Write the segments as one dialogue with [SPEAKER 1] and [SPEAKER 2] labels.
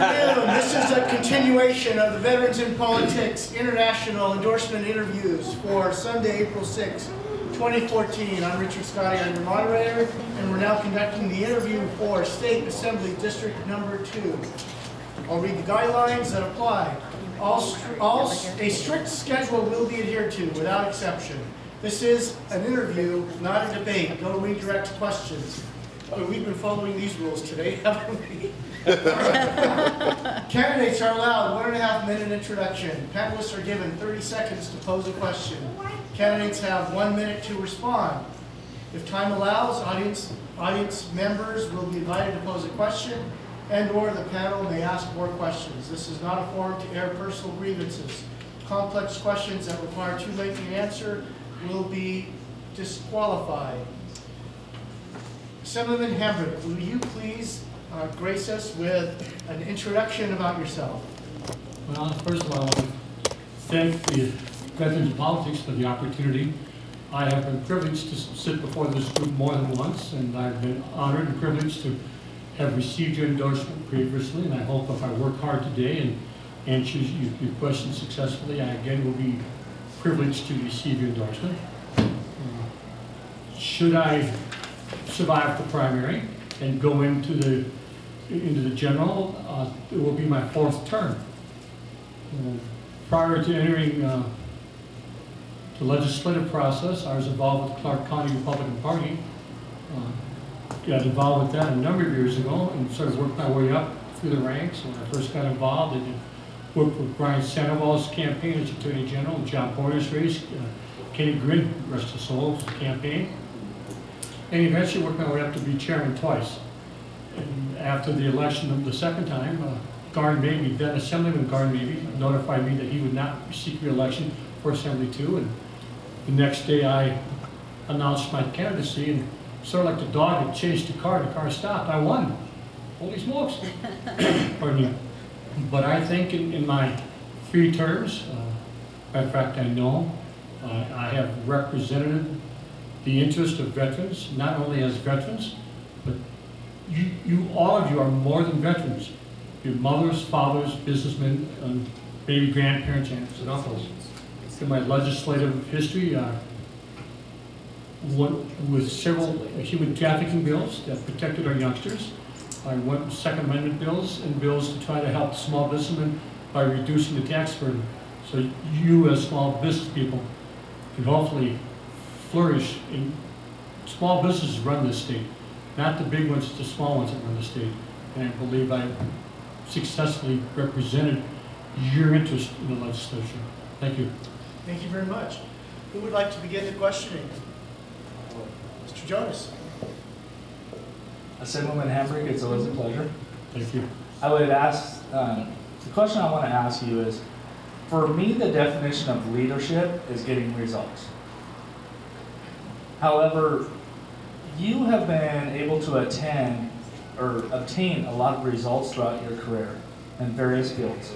[SPEAKER 1] afternoon. This is a continuation of the Veterans in Politics International Endorsement Interviews for Sunday, April 6, 2014. I'm Richard Scotti, I'm your moderator, and we're now conducting the interview for State Assembly District Number 2. I'll read the guidelines that apply. A strict schedule will be adhered to without exception. This is an interview, not a debate. No redirect questions. But we've been following these rules today, haven't we? Candidates are allowed 1.5 minute introduction. Panelists are given 30 seconds to pose a question. Candidates have 1 minute to respond. If time allows, audience members will be invited to pose a question, and/or the panel may ask more questions. This is not a forum to air personal grievances. Complex questions that require too lengthy an answer will be disqualified. Assemblyman Hambrick, will you please grace us with an introduction about yourself?
[SPEAKER 2] Well, first of all, I want to thank the Veterans in Politics for the opportunity. I have been privileged to sit before this group more than once, and I've been honored and privileged to have received your endorsement previously, and I hope if I work hard today and answer your questions successfully, I again will be privileged to receive your endorsement. Should I survive the primary and go into the general, it will be my 4th term. Prior to entering the legislative process, I was involved with the Clark County Republican Party. Got involved with that a number of years ago and sort of worked my way up through the ranks. When I first got involved, I worked with Brian Sandoval's campaign as Attorney General, and John Porter's race, Kenny Grin, rest his soul, campaign. And eventually worked my way up to be chairman twice. And after the election of the second time, Garn Mabey, then Assemblyman Garn Mabey, notified me that he would not seek re-election for Assembly 2. And the next day I announced my candidacy, and sort of like the dog that chased the car stopped. I won. Holy smokes. Pardon me. But I think in my 3 terms, in fact I know, I have represented the interest of veterans, not only as veterans, but all of you are more than veterans. Your mothers, fathers, businessmen, maybe grandparents, aunts, and uncles. In my legislative history, with several human trafficking bills that protected our youngsters. I went with Second Amendment bills and bills to try to help small businessmen by reducing the tax burden. So you as small business people can hopefully flourish in small businesses run this state. Not the big ones, the small ones that run the state. And I believe I successfully represented your interest in the legislature. Thank you.
[SPEAKER 1] Thank you very much. Who would like to begin the questioning? Mr. Jonas.
[SPEAKER 3] Assemblyman Hambrick, it's always a pleasure.
[SPEAKER 2] Thank you.
[SPEAKER 3] I would ask, the question I want to ask you is, for me, the definition of leadership is getting results. However, you have been able to attend or obtain a lot of results throughout your career in various fields,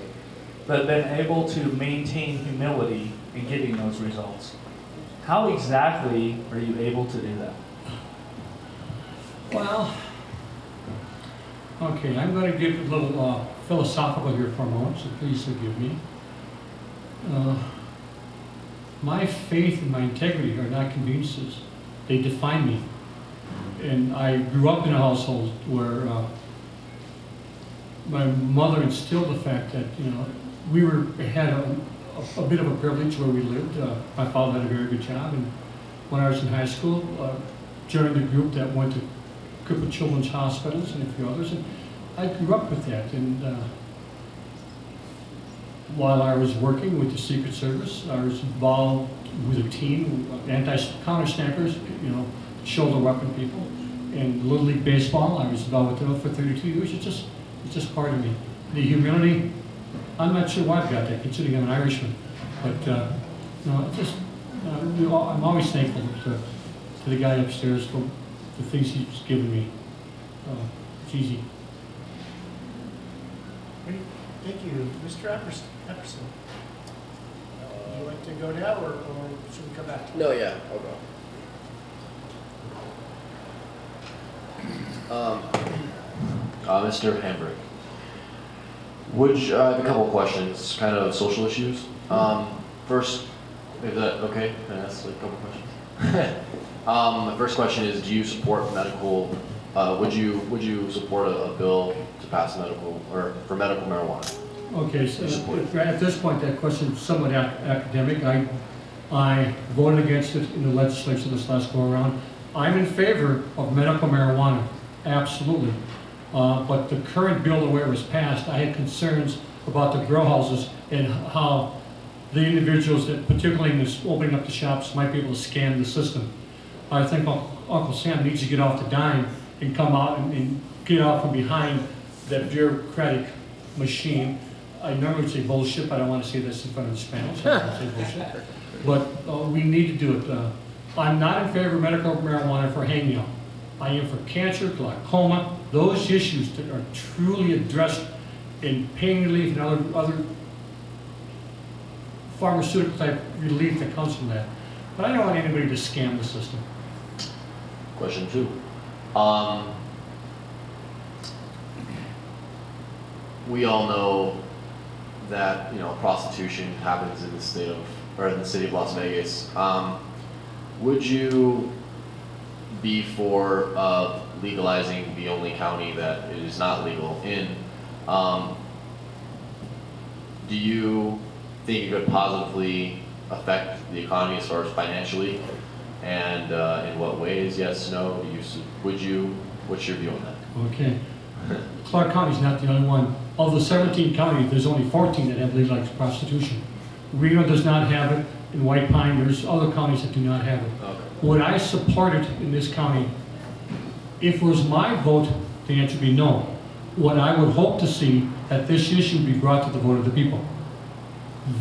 [SPEAKER 3] but been able to maintain humility in getting those results. How exactly are you able to do that?
[SPEAKER 2] Well, okay, I'm going to get a little philosophical here for a moment, so please forgive me. My faith and my integrity are not conveniences. They define me. And I grew up in a household where my mother instilled the fact that, we had a bit of a privilege where we lived. My father had a very good job, and when I was in high school, joined the group that went to crippled children's hospitals and a few others, and I grew up with that. And while I was working with the Secret Service, I was involved with a team, anti-counter snipers, shoulder weapon people. And Little League Baseball, I was involved with them for 32 years. It's just part of me. The humility, I'm not sure why I've got that, considering I'm an Irishman. But I'm always thankful to the guy upstairs for the things he's given me. It's easy.
[SPEAKER 1] Great. Thank you. Mr. Epperson. Would you like to go now, or should we come back?
[SPEAKER 4] No, yeah, I'll go.
[SPEAKER 5] Mr. Hambrick,
[SPEAKER 4] I have a couple of questions, kind of social issues. First, is that okay? Can I ask a couple questions? My first question is, do you support medical, would you support a bill to pass medical, or for medical marijuana?
[SPEAKER 2] Okay, so at this point, that question is somewhat academic. I voted against it in the legislature this last go around. I'm in favor of medical marijuana, absolutely. But the current bill, the way it was passed, I had concerns about the grow houses and how the individuals that, particularly in this opening up the shops, might be able to scam the system. I think Uncle Sam needs to get off the dime and come out and get out from behind that bureaucratic machine. I normally say bullshit, but I don't want to say this in front of the Spanish, so I don't say bullshit. But we need to do it. I'm not in favor of medical marijuana for hangnail. I am for cancer, glaucoma, those issues that are truly addressed in pain relief and other pharmaceutical type relief that comes from that. But I don't want anybody to scam the system.
[SPEAKER 4] Question 2. We all know that prostitution happens in the state of, or in the city of Las Vegas. Would you be for legalizing the only county that it is not legal in? Do you think it could positively affect the economy as far as financially? And in what ways? Yes, no? Would you? What's your view on that?
[SPEAKER 2] Okay. Clark County is not the only one. Of the 17 counties, there's only 14 that have legalized prostitution. Reno does not have it. In White Pine, there's other counties that do not have it.
[SPEAKER 4] Okay.
[SPEAKER 2] Would I support it in this county? If it was my vote, the answer would be no. What I would hope to see, that this issue be brought to the vote of the people.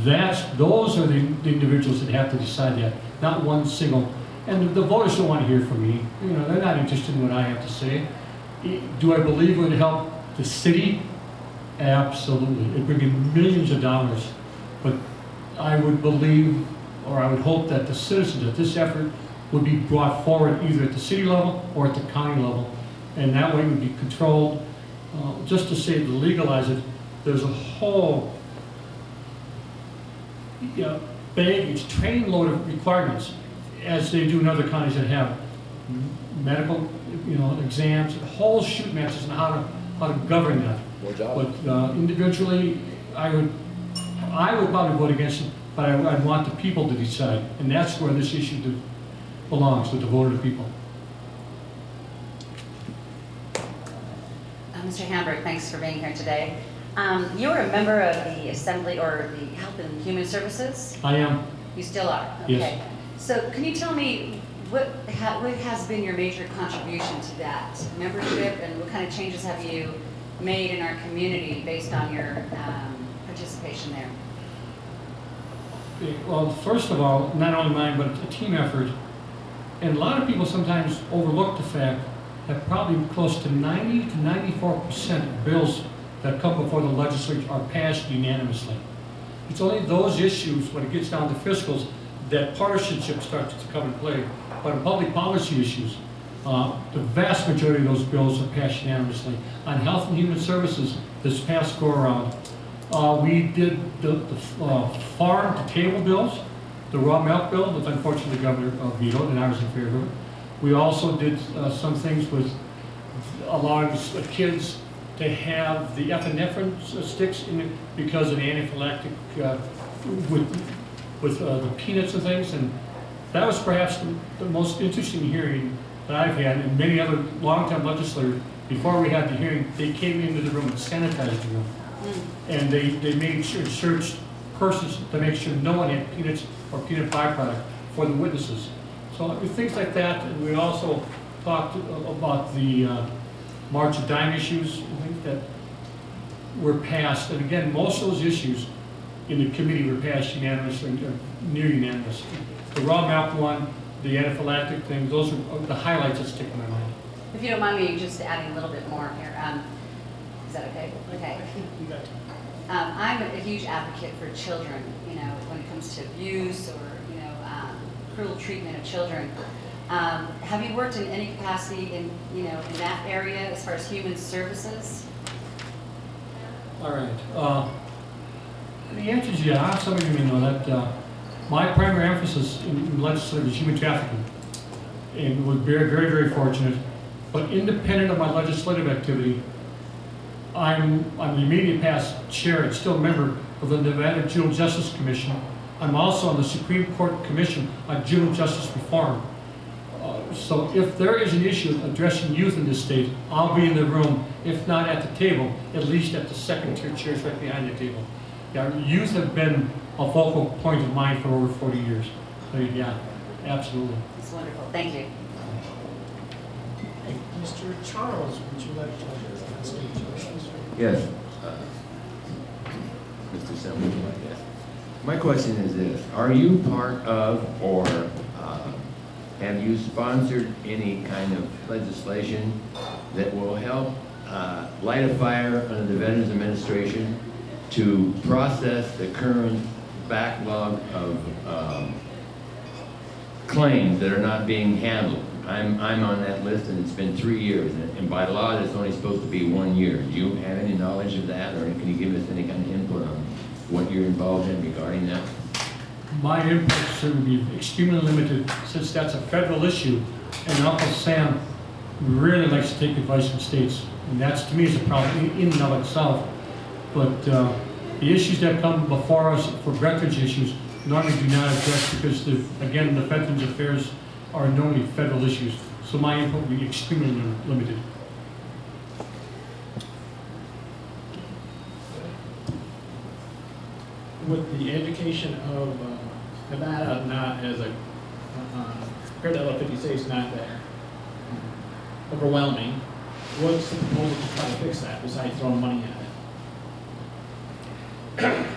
[SPEAKER 2] Those are the individuals that have to decide that, not one single. And the voters don't want to hear from me. They're not interested in what I have to say. Do I believe it would help the city? Absolutely. It would bring in millions of dollars. But I would believe, or I would hope that the citizens of this effort would be brought forward either at the city level or at the county level. And that way it would be controlled. Just to say to legalize it, there's a whole baggage, trainload of requirements, as they do in other counties that have medical, exams, whole shoot matches on how to govern that. But individually, I would probably vote against it, but I want the people to decide, and that's where this issue belongs, with the vote of the people.
[SPEAKER 5] Mr. Hambrick, thanks for being here today. You're a member of the Assembly or the Health and Human Services?
[SPEAKER 2] I am.
[SPEAKER 5] You still are?
[SPEAKER 2] Yes.
[SPEAKER 5] Okay. So can you tell me what has been your major contribution to that membership, and what kind of changes have you made in our community based on your participation there?
[SPEAKER 2] Well, first of all, not only mine, but a team effort. And a lot of people sometimes overlook the fact that probably close to 90 to 94% of bills that come before the legislature are passed unanimously. It's only those issues, when it gets down to fiscals, that partisanship starts to come into play. But in public policy issues, the vast majority of those bills are passed unanimously. On Health and Human Services, this past go-around, we did the farm-to-table bills, the raw milk bill, which unfortunately the governor vetoed, and I was in favor of it. We also did some things with allowing kids to have the epinephrine sticks in it because of anaphylactic with the peanuts and things, and that was perhaps the most interesting hearing that I've had, and many other long-time legislators. Before we had the hearing, they came into the room and sanitized the room, and they made sure, searched persons to make sure no one had peanuts or peanut byproduct for the witnesses. So things like that, and we also talked about the March of Dime issues, I think that were passed, and again, most of those issues in the committee were passed unanimously, or near unanimous. The raw milk one, the anaphylactic thing, those are the highlights that stick in my mind.
[SPEAKER 5] If you don't mind me just adding a little bit more here. Is that okay? Okay. I'm a huge advocate for children, when it comes to abuse or, cruel treatment of children. Have you worked in any capacity in that area as far as human services?
[SPEAKER 2] All right. The answer is yeah. Some of you may know that my primary emphasis in legislature is human trafficking, and was very, very, very fortunate. But independent of my legislative activity, I'm the immediate past chair and still a member of the Nevada Juvenile Justice Commission. I'm also on the Supreme Court Commission on Juvenile Justice Reform. So if there is an issue addressing youth in this state, I'll be in the room, if not at the table, at least at the second tier chairs right behind the table. Yeah, youth have been a focal point of mine for over 40 years. So yeah, absolutely.
[SPEAKER 5] It's wonderful. Thank you.
[SPEAKER 1] Hey, Mr. Charles, would you like to ask any questions?
[SPEAKER 6] Yes. Mr. Assemblyman, I guess. My question is this: are you part of, or have you sponsored any kind of legislation that will help light a fire under the Veterans Administration to process the current backlog of claims that are not being handled? I'm on that list, and it's been 3 years, and by law, it's only supposed to be 1 year. Do you have any knowledge of that, or can you give us any kind of input on what you're involved in regarding that?
[SPEAKER 2] My input should be extremely limited, since that's a federal issue, and Uncle Sam really likes to take advice from states, and that's, to me, is a problem in and of itself. But the issues that come before us for veterans issues normally do not address, because again, the Veterans Affairs are normally federal issues, so my input will be extremely limited.
[SPEAKER 7] With the education of Nevada not as a, compared to other 50 states, not that overwhelming, what's the proposal to try to fix that besides throwing money at it?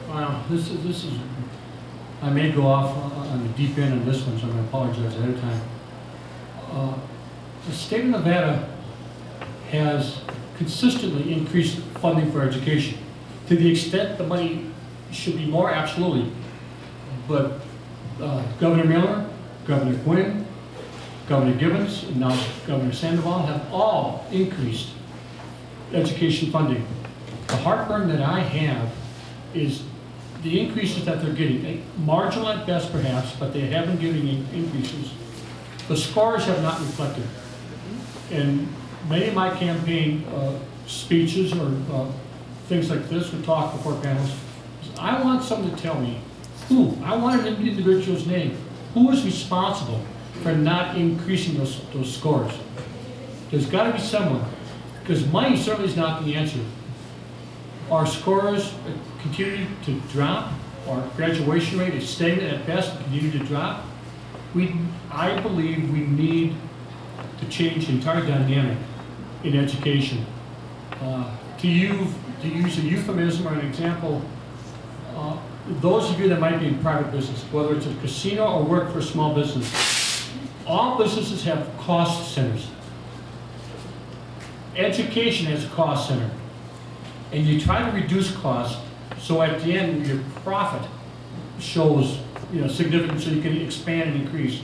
[SPEAKER 2] Wow, this is, I may go off on the deep end of this one, so I'm going to apologize ahead of time. The state of Nevada has consistently increased funding for education. To the extent the money should be more, absolutely. But Governor Miller, Governor Quinn, Governor Gibbons, and now Governor Sandoval have all increased education funding. The heartburn that I have is the increases that they're getting, marginal at best perhaps, but they have been getting increases. The scores have not reflected. And many of my campaign speeches or things like this, we talk before panels, I want someone to tell me who, I want an individual's name, who is responsible for not increasing those scores. There's got to be someone, because money certainly is not the answer. Our scores continue to drop, our graduation rate is stagnant at best, continue to drop. I believe we need to change the entire dynamic in education. To use a euphemism or an example, those of you that might be in private business, whether it's a casino or work for a small business, all businesses have cost centers. Education has a cost center. And you try to reduce costs, so at the end your profit shows significant, so you can expand and increase.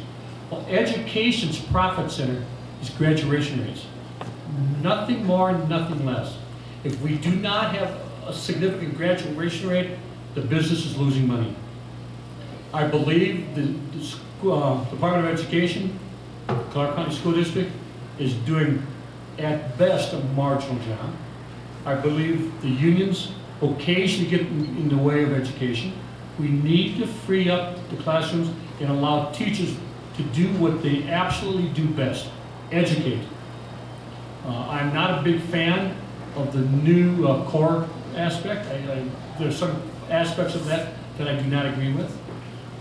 [SPEAKER 2] Well, education's profit center is graduation rates. Nothing more, nothing less. If we do not have a significant graduation rate, the business is losing money. I believe the Department of Education, Clark County School District, is doing at best a marginal job. I believe the unions occasionally get in the way of education. We need to free up the classrooms and allow teachers to do what they absolutely do best, educate. I'm not a big fan of the new core aspect. There's some aspects of that I do not agree with.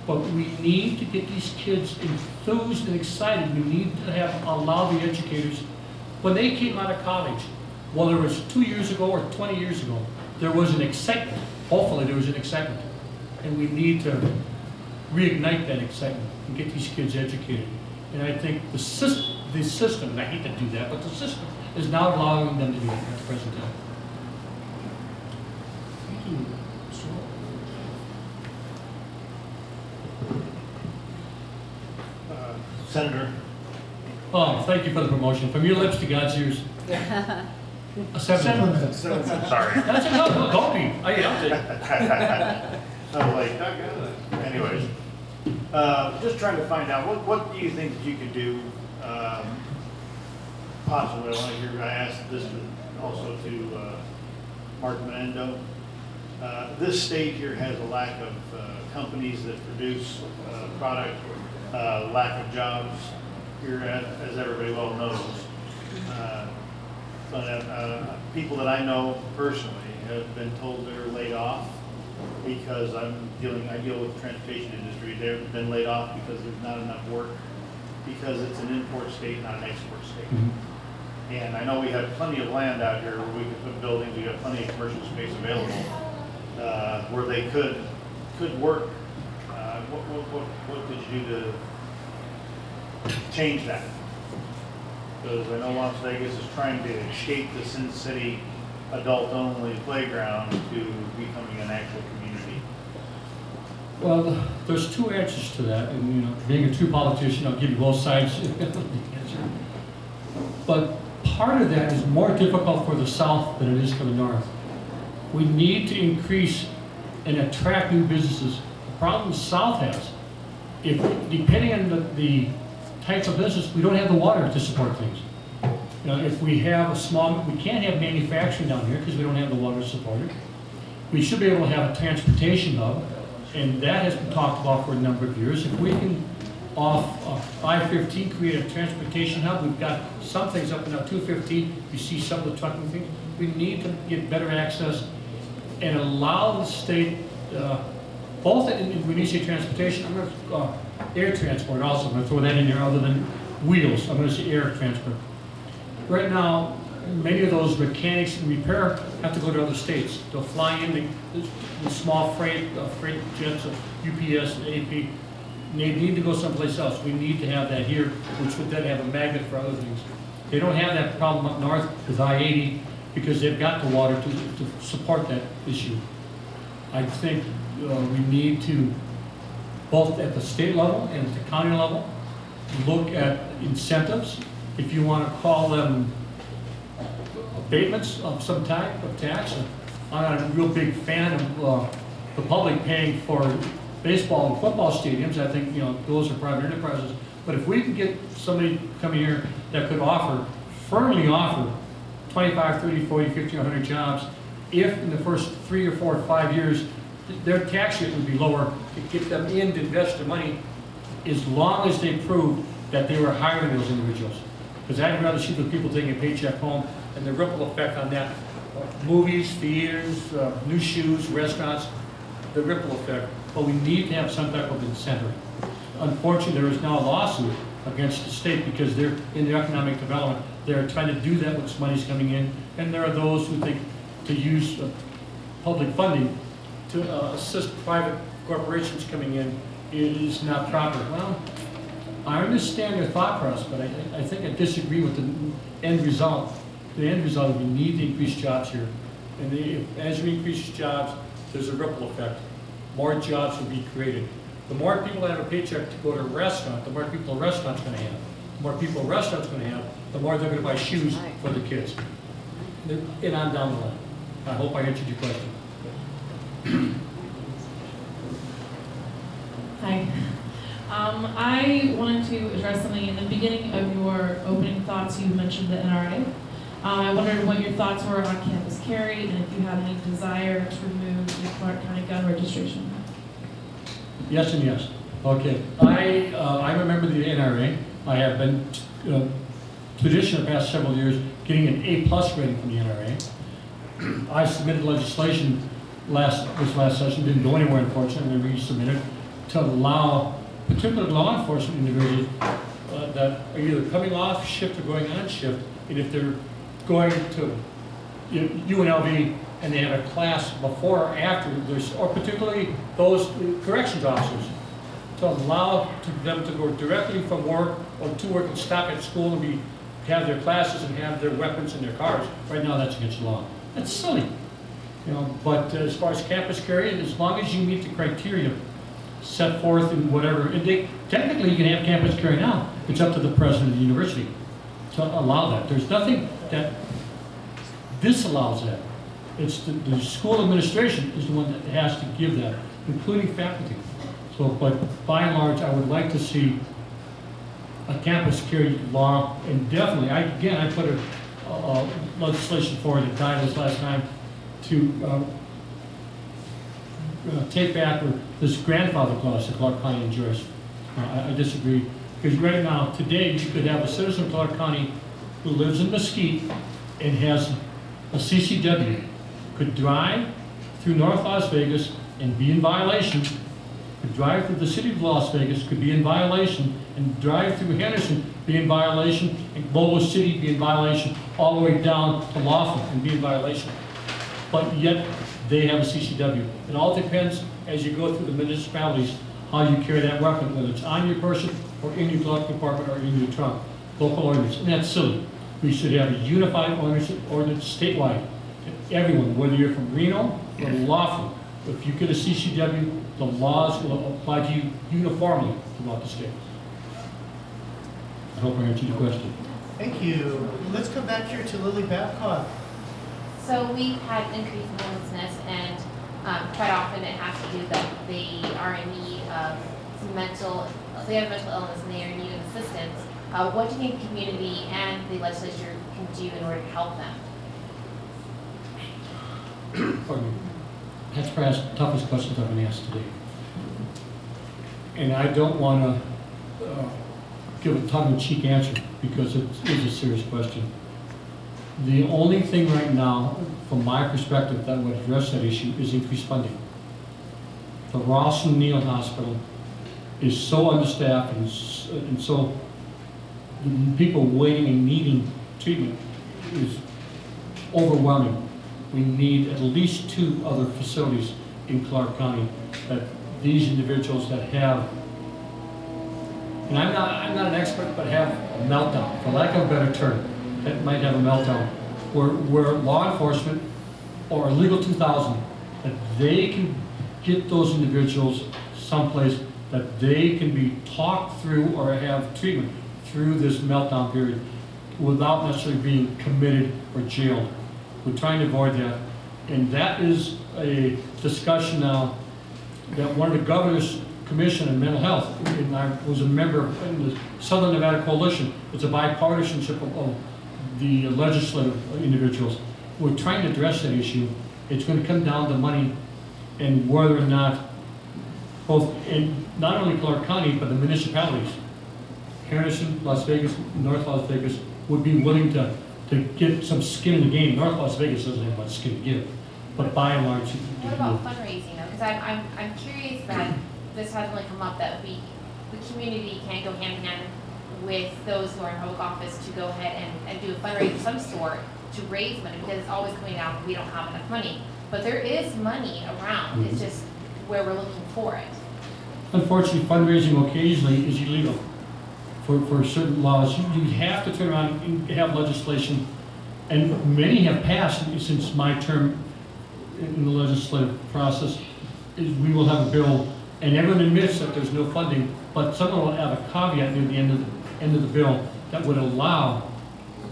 [SPEAKER 2] But we need to get these kids enthused and excited. We need to allow the educators, when they came out of college, whether it was 2 years ago or 20 years ago, there was an excitement. Hopefully there was an excitement. And we need to reignite that excitement and get these kids educated. And I think the system, and I hate to do that, but the system is now allowing them to do it at the present time.
[SPEAKER 1] Thank you, Mr. Wall.
[SPEAKER 8] Senator.
[SPEAKER 2] Oh, thank you for the promotion. From your lips to God's ears. Assemblyman.
[SPEAKER 8] Sorry.
[SPEAKER 2] That's enough, don't be, I helped it.
[SPEAKER 8] So like, anyways, just trying to find out, what do you think that you could do, possibly, I asked this also to Mark Menendo. This state here has a lack of companies that produce product, lack of jobs here, as everybody well knows. But people that I know personally have been told they're laid off because I deal with the transportation industry. They've been laid off because there's not enough work, because it's an import state, not an export state.
[SPEAKER 2] Mm-hmm.
[SPEAKER 8] And I know we have plenty of land out here where we could put buildings, we have plenty of commercial space available, where they could work. What could you do to change that? Because I know Las Vegas is trying to escape the Sin City adult-only playground to becoming an actual community.
[SPEAKER 2] Well, there's two answers to that, and you know, being a true politician, I'll give you both sides of the answer. But part of that is more difficult for the South than it is for the North. We need to increase and attract new businesses. The problem the South has, if depending on the types of business, we don't have the water to support things. You know, if we have we can't have manufacturing down here because we don't have the water to support it. We should be able to have a transportation hub, and that has been talked about for a number of years. If we can, off 515, create a transportation hub, we've got some things up in 215, you see some of the trucking things. We need to get better access and allow the state, both when you say transportation, I'm going to air transport also, I'm going to throw that in there other than wheels, I'm going to say air transport. Right now, many of those mechanics and repair have to go to other states. They'll fly in the small freight jets of UPS and AP. And they need to go someplace else. We need to have that here, which would then have a magnet for other things. They don't have that problem up north with I-80 because they've got the water to support that issue. I think we need to, both at the state level and at the county level, look at incentives. If you want to call them abatements of some type of tax. I'm not a real big fan of the public paying for baseball and football stadiums. I think, you know, those are private enterprises. But if we can get somebody coming here that could firmly offer 25, 30, 40, 50, 100 jobs, if in the first 3 or 4 or 5 years, their tax rate would be lower to get them in to invest their money, as long as they prove that they were hiring those individuals. Because I'd rather see the people taking a paycheck home and the ripple effect on that. Movies, theaters, new shoes, restaurants, the ripple effect. But we need to have some type of incentive. Unfortunately, there is now a lawsuit against the state because they're in the economic development. They're trying to do that when this money's coming in. And there are those who think to use public funding to assist private corporations coming in is not proper. Well, I understand their thought process, but I think I disagree with the end result. The end result is we need to increase jobs here. And as we increase jobs, there's a ripple effect. More jobs will be created. The more people that have a paycheck to go to a restaurant, the more people a restaurant's going to have. The more people a restaurant's going to have, the more they're going to buy shoes for the kids. And on down the line. I hope I answered your question.
[SPEAKER 9] Hi. I wanted to address something in the beginning of your opening thoughts. You mentioned the NRA. I wondered what your thoughts were on campus carry and if you had any desire to remove the Clark County gun registration.
[SPEAKER 2] Yes and yes. Okay. I'm a member of the NRA. I have been traditionally the past several years getting an A+ rating from the NRA. I submitted legislation this last session, didn't go anywhere unfortunately, and resubmitted to allow particular law enforcement individuals that are either coming off shift or going on shift, and if they're going to UNLV and they have a class before or after, or particularly those corrections officers, to allow them to go directly from work or to work and stop at school and have their classes and have their weapons in their cars. Right now, that's against the law. That's silly, you know. But as far as campus carry, as long as you meet the criteria set forth in whatever, and technically you can have campus carry now. It's up to the president of the university to allow that. There's nothing that This allows that. It's the school administration is the one that has to give that, including faculty. So, but by and large, I would like to see a campus carry law, and definitely, I put a legislation forward that died this last time to take back this grandfather clause that Clark County enjoys. I disagree, because right now, today, you could have a citizen of Clark County who lives in Mesquite and has a CCW, could drive through North Las Vegas and be in violation, could drive through the city of Las Vegas, could be in violation, and drive through Henderson, be in violation, and Boulder City be in violation, all the way down to Laughlin and be in violation. But yet, they have a CCW. It all depends, as you go through the municipalities, how you carry that weapon, whether it's on your person, or in your glove compartment, or in your trunk. Local ordinance, and that's silly. We should have a unified ordinance statewide. Everyone, whether you're from Reno or Laughlin, if you get a CCW, the laws will apply to you uniformly throughout the state. I hope I answered your question.
[SPEAKER 1] Thank you. Let's come back here to Lily Babcock.
[SPEAKER 10] So we've had increased homelessness, and quite often it has to do that they are in need of they have mental illness and they are in need of assistance. What do you think the community and the legislature can do in order to help them?
[SPEAKER 2] Pardon me. That's perhaps the toughest questions I've been asked today. And I don't want to give a tongue-in-cheek answer, because it is a serious question. The only thing right now, from my perspective, that would address that issue is increased funding. The Ross and Neal Hospital is so understaffed, and so the people waiting and needing treatment is overwhelming. We need at least 2 other facilities in Clark County that these individuals that have, and I'm not an expert, but have a meltdown, for lack of a better term, that might have a meltdown, where law enforcement or Legal 2000, that they can get those individuals someplace that they can be talked through or have treatment through this meltdown period without necessarily being committed or jailed. We're trying to avoid that. And that is a discussion now that one of the governor's commission on mental health, and I was a member in the Southern Nevada Coalition. It's a bipartisanship of the legislative individuals. We're trying to address that issue. It's going to come down to money and whether or not both in not only Clark County, but the municipalities, Henderson, Las Vegas, North Las Vegas, would be willing to get some skin in the game. North Las Vegas doesn't have much skin to give, but by and large,
[SPEAKER 10] What about fundraising though? Because I'm curious that this has really come up, that the community can go hand in hand with those who are in public office to go ahead and do a fundraiser of some sort to raise money, because it's always coming out that we don't have enough money. But there is money around. It's just where we're looking for it.
[SPEAKER 2] unfortunately, fundraising occasionally is illegal for certain laws. You have to turn around and have legislation, and many have passed since my term in the legislative process. We will have a bill, and everyone admits that there's no funding, but someone will have a caveat near the end of the bill that would allow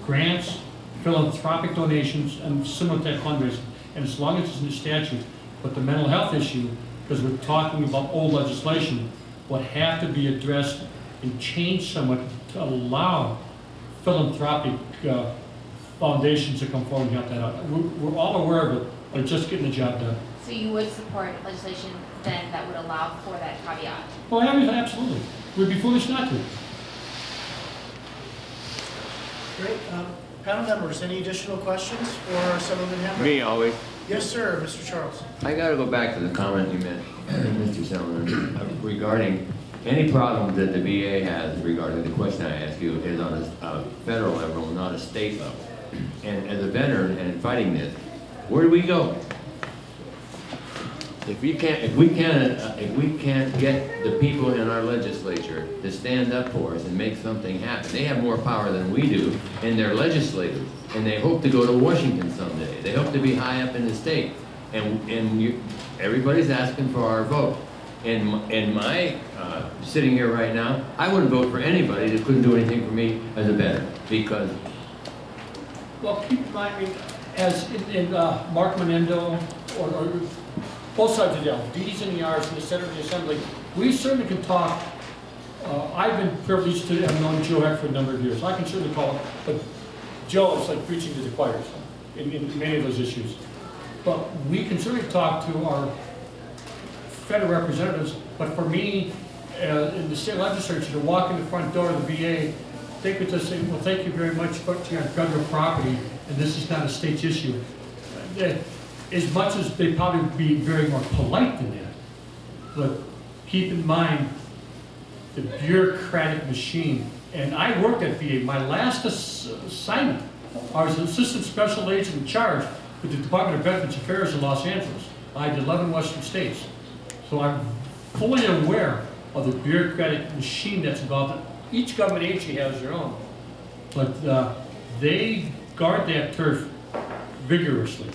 [SPEAKER 2] grants, philanthropic donations, and similar type fundraising. And as long as it's in the statute, but the mental health issue, because we're talking about old legislation, would have to be addressed and changed somewhat to allow philanthropic foundations to come forward and help that out. We're all aware of it, but just getting the job done.
[SPEAKER 10] So you would support legislation then that would allow for that caveat?
[SPEAKER 2] Well, I mean, absolutely. We'd be foolish not to.
[SPEAKER 1] Great. Panel members, any additional questions for Assemblyman Hambrick?
[SPEAKER 6] Me always.
[SPEAKER 1] Yes, sir, Mr. Charles.
[SPEAKER 6] I gotta go back to the comment you made, Mr. Assemblyman, regarding any problem that the VA has regarding the question I asked you is on a federal level, not a state level. And as a veteran and fighting this, where do we go? If we can't get the people in our legislature to stand up for us and make something happen, they have more power than we do, and they're legislators, and they hope to go to Washington someday. They hope to be high up in the state, everybody's asking for our vote. And my sitting here right now, I wouldn't vote for anybody that couldn't do anything for me as a veteran, because
[SPEAKER 2] Well, keep in mind, I mean, as in Mark Menendo, or both sides of the aisle, D's and the R's in the Senate and the Assembly, we certainly can talk. I've been privileged to have known Joe Heck for a number of years. I can certainly call it, but Joe is like preaching to the choir in many of those issues. But we can certainly talk to our federal representatives, but for me, in the state legislature, to walk in the front door of the VA, they could just say, well, thank you very much, but you're on federal property, and this is not a state's issue. As much as they probably be very more polite than that, but keep in mind the bureaucratic machine. And I worked at VA. My last assignment, I was an assistant special agent in charge with the Department of Veterans Affairs in Los Angeles. I did 11 Western states. So I'm fully aware of the bureaucratic machine that's involved. Each government agency has their own. But they guard that turf vigorously.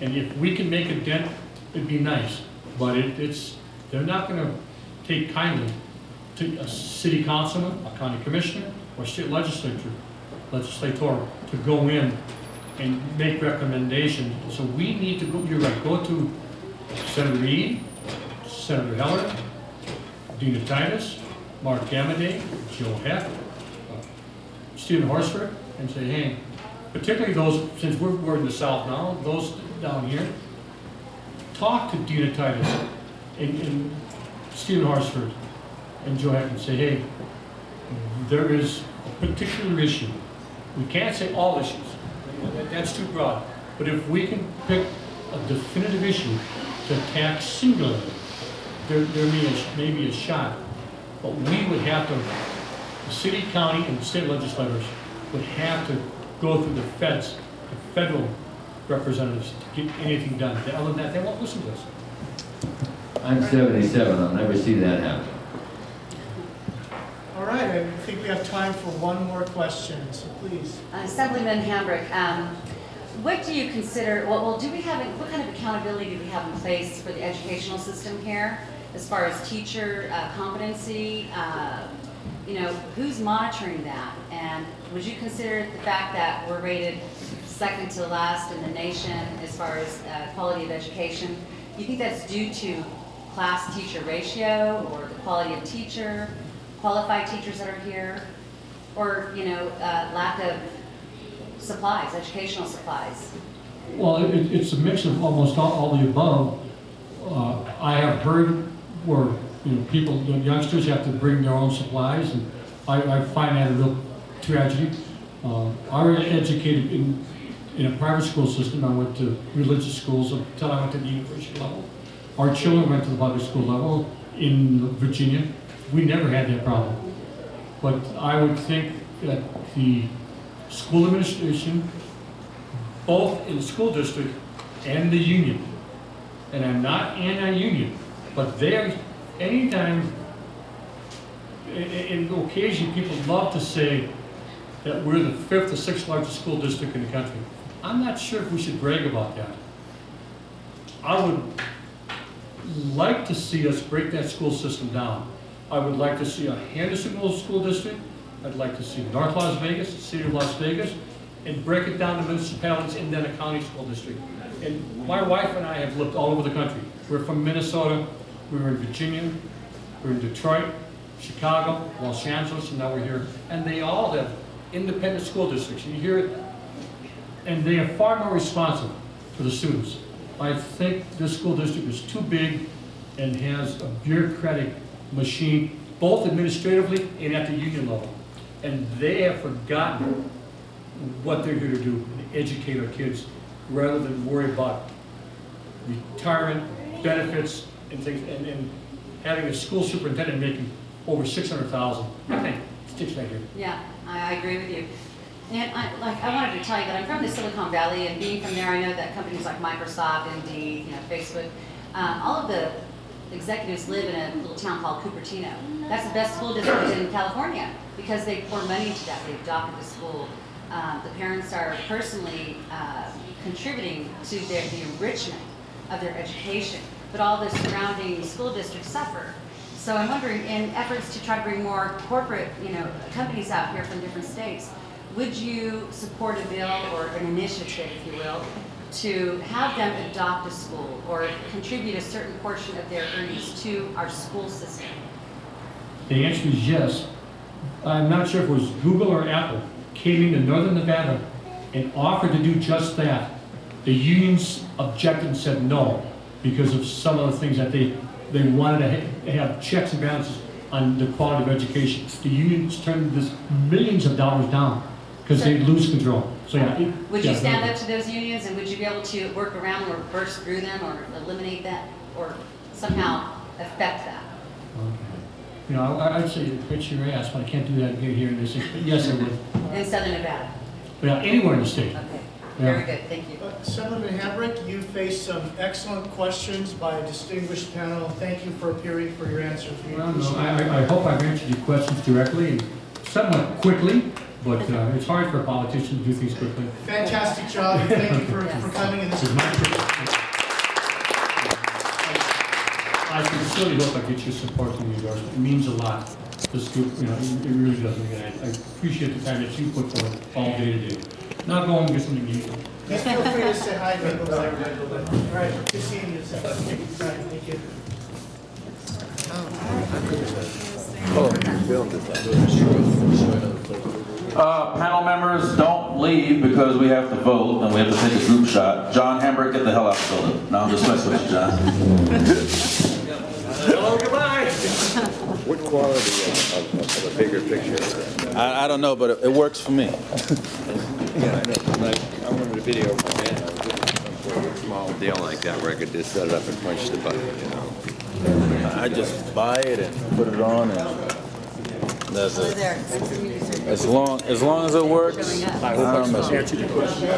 [SPEAKER 2] And if we can make a dent, it'd be nice. But they're not going to take kindly to a city councilman, a county commissioner, or state legislator to go in and make recommendations. So we need to go, you're right, go to Senator Reed, Senator Heller, Dina Titus, Mark Gamaday, Joe Heck, Stephen Horsford, and say, hey, particularly those, since we're in the South now, those down here, talk to Dina Titus and Stephen Horsford and Joe Heck and say, hey, there is a particular issue. We can't say all issues. That's too broad. But if we can pick a definitive issue to attack singularly, there may be a shot. But we would have to, the city, county, and state legislators would have to go through the feds, the federal representatives, to get anything done. Other than that, they won't listen to us.
[SPEAKER 6] I'm 77, I'll never see that happen.
[SPEAKER 1] All right, I think we have time for one more question, so please.
[SPEAKER 5] Assemblyman Hambrick, what do you consider, what kind of accountability do we have in place for the educational system here, as far as teacher competency? Who's monitoring that? And would you consider the fact that we're rated second to last in the nation as far as quality of education? Do you think that's due to class-teacher ratio, or the quality of teacher, qualified teachers that are here, or lack of supplies, educational supplies?
[SPEAKER 2] Well, it's a mix of almost all the above. I have heard where the youngsters have to bring their own supplies, and I find that a real tragedy. I was educated in a private school system. I went to religious schools until I went to the university level. Our children went to the public school level in Virginia. We never had that problem. But I would think that the school administration, both in the school district and the union, and I'm not anti-union, but they're, anytime, in occasion, people love to say that we're the 5th or 6th largest school district in the country. I'm not sure if we should brag about that. I would like to see us break that school system down. I would like to see a Hendersonville School District. I'd like to see North Las Vegas, the city of Las Vegas, and break it down to municipalities and then a county school district. And my wife and I have lived all over the country. We're from Minnesota, we were in Virginia, we were in Detroit, Chicago, Los Angeles, and now we're here. And they all have independent school districts. You hear it, and they are far more responsive to the students. I think this school district is too big and has a bureaucratic machine, both administratively and at the union level. And they have forgotten what they're here to do, educate our kids, rather than worry about retirement, benefits, and things, and having a school superintendent making over $600,000. I think it sticks right here.
[SPEAKER 5] Yeah, I agree with you. And I wanted to tell you that I'm from the Silicon Valley, and being from there, I know that companies like Microsoft, Indeed, Facebook, all of the executives live in a little town called Cupertino. That's the best school district in California because they pour money into that. They've adopted the school. The parents are personally contributing to the enrichment of their education, but all the surrounding school districts suffer. So I'm wondering, in efforts to try to bring more corporate, companies out here from different states, would you support a bill or an initiative, if you will, to have them adopt a school or contribute a certain portion of their earnings to our school system?
[SPEAKER 2] The answer is yes. I'm not sure if it was Google or Apple came into Northern Nevada and offered to do just that. The unions objected and said no because of some of the things that they wanted to have checks and balances on the quality of education. The unions turned this millions of dollars down because they lose control. So yeah.
[SPEAKER 5] Would you stand up to those unions, and would you be able to work around or burst through them or eliminate that or somehow affect that?
[SPEAKER 2] Okay. You know, I'd say pitch your ass, but I can't do that here in this. Yes, I would.
[SPEAKER 5] In Southern Nevada?
[SPEAKER 2] Yeah, anywhere in the state.
[SPEAKER 5] Okay,
[SPEAKER 2] Yeah.
[SPEAKER 5] very good, thank you.
[SPEAKER 1] Assemblyman Hambrick, you faced some excellent questions by a distinguished panel. Thank you for appearing for your answers. We
[SPEAKER 2] Well, no,
[SPEAKER 1] appreciate it.
[SPEAKER 2] I hope I've answered your questions directly and somewhat quickly, but it's hard for a politician to do things quickly.
[SPEAKER 1] Fantastic job, and thank you for coming in this.
[SPEAKER 2] This is my privilege. I sincerely hope I get your support in the endorsement. It means a lot. This group, you know, it really does. Again, I appreciate the time that you put forward all day today. Now go home and get something to eat.
[SPEAKER 1] Please feel free to say hi to me. All right, good seeing you. Thank you.
[SPEAKER 11] Panel members, don't leave because we have to vote and we have to take a group shot. John Hambrick, get the hell out of the building. No, I'm just messing with you, John.
[SPEAKER 2] Hello, goodbye.
[SPEAKER 12] What quality of a bigger picture?
[SPEAKER 11] I don't know, but it works for me.
[SPEAKER 12] Yeah, I know. Like, I wanted a video of my man. I was looking for some sort of small deal like that where I could just set it up and punch the button, you know.
[SPEAKER 11] I just buy it and put it on and that's
[SPEAKER 5] Over
[SPEAKER 11] it.
[SPEAKER 5] there, that's the music.
[SPEAKER 11] As long as it works,
[SPEAKER 5] Showing up.
[SPEAKER 11] I don't mess with it.
[SPEAKER 2] Answer the question.